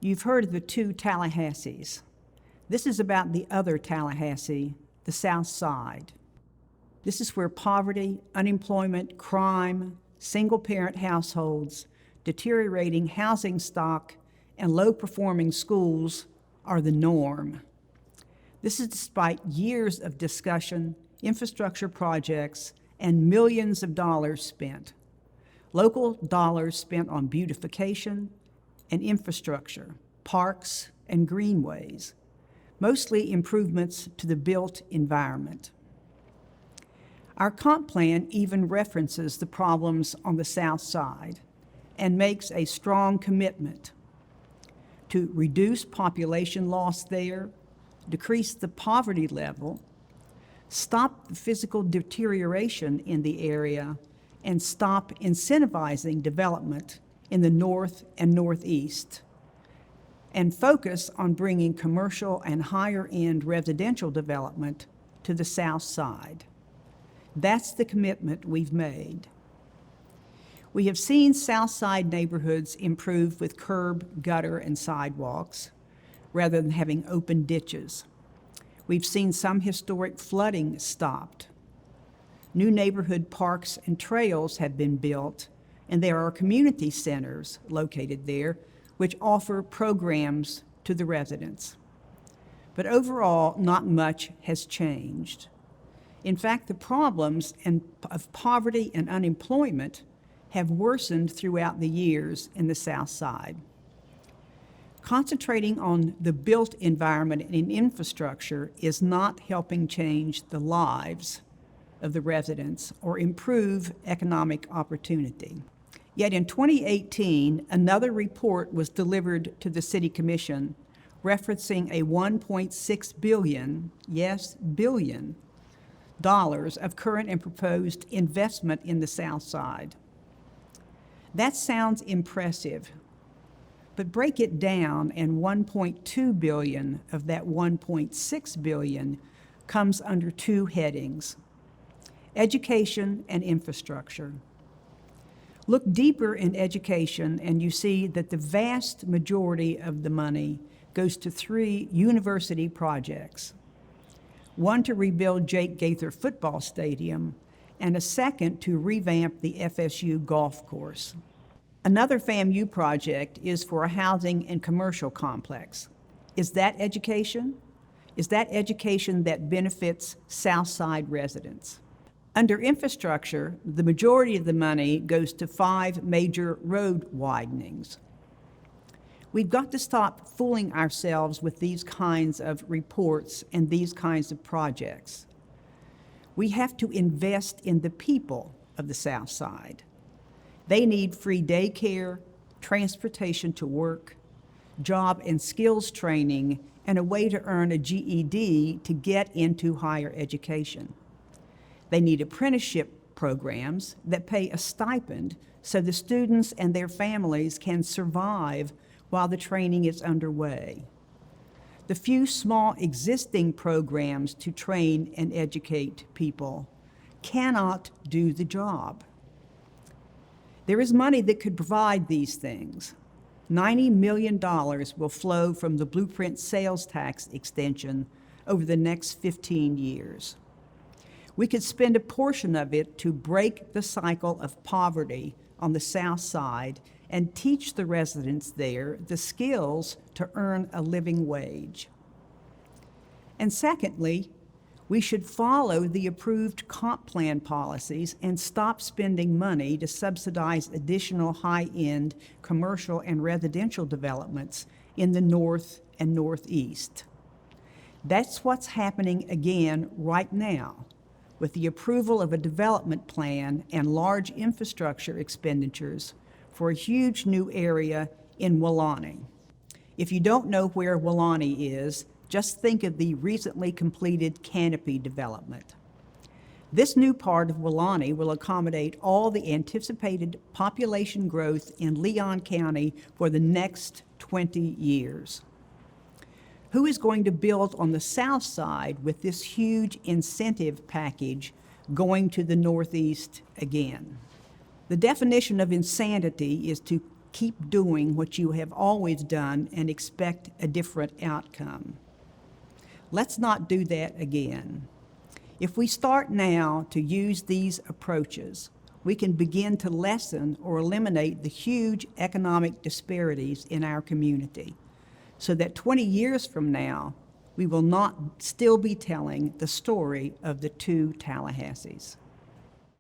You've heard of the two Tallahassees. This is about the other Tallahassee, the Southside. This is where poverty, unemployment, crime, single-parent households, deteriorating housing stock, and low-performing schools are the norm. This is despite years of discussion, infrastructure projects, and millions of dollars spent. Local dollars spent on beautification and infrastructure, parks and greenways, mostly improvements to the built environment. Our comp plan even references the problems on the South Side and makes a strong commitment to reduce population loss there, decrease the poverty level, stop the physical deterioration in the area, and stop incentivizing development in the North and Northeast, and focus on bringing commercial and higher-end residential development to the South Side. That's the commitment we've made. We have seen Southside neighborhoods improve with curb, gutter, and sidewalks, rather than having open ditches. We've seen some historic flooding stopped. New neighborhood parks and trails have been built, and there are community centers located there which offer programs to the residents. But overall, not much has changed. In fact, the problems of poverty and unemployment have worsened throughout the years in the South Side. Concentrating on the built environment and infrastructure is not helping change the lives of the residents or improve economic opportunity. Yet in 2018, another report was delivered to the City Commission referencing a $1.6 billion, yes, billion, dollars of current and proposed investment in the South Side. That sounds impressive, but break it down, and $1.2 billion of that $1.6 billion comes under two headings: education and infrastructure. Look deeper in education and you see that the vast majority of the money goes to three university projects. One to rebuild Jake Gaither Football Stadium, and a second to revamp the FSU golf course. Another FAMU project is for a housing and commercial complex. Is that education? Is that education that benefits Southside residents? Under infrastructure, the majority of the money goes to 5 major road widenings. We've got to stop fooling ourselves with these kinds of reports and these kinds of projects. We have to invest in the people of the South Side. They need free daycare, transportation to work, job and skills training, and a way to earn a GED to get into higher education. They need apprenticeship programs that pay a stipend so the students and their families can survive while the training is underway. The few small existing programs to train and educate people cannot do the job. There is money that could provide these things. $90 million will flow from the Blueprint sales tax extension over the next 15 years. We could spend a portion of it to break the cycle of poverty on the South Side and teach the residents there the skills to earn a living wage. And secondly, we should follow the approved comp plan policies and stop spending money to subsidize additional high-end commercial and residential developments in the North and Northeast. That's what's happening again right now with the approval of a development plan and large infrastructure expenditures for a huge new area in Welaunee. If you don't know where Welaunee is, just think of the recently completed Canopy development. This new part of Welaunee will accommodate all the anticipated population growth in Leon County for the next 20 years. Who is going to build on the South Side with this huge incentive package going to the Northeast again? The definition of insanity is to keep doing what you have always done and expect a different outcome. Let's not do that again. If we start now to use these approaches, we can begin to lessen or eliminate the huge economic disparities in our community, so that 20 years from now, we will not still be telling the story of the two Tallahassees.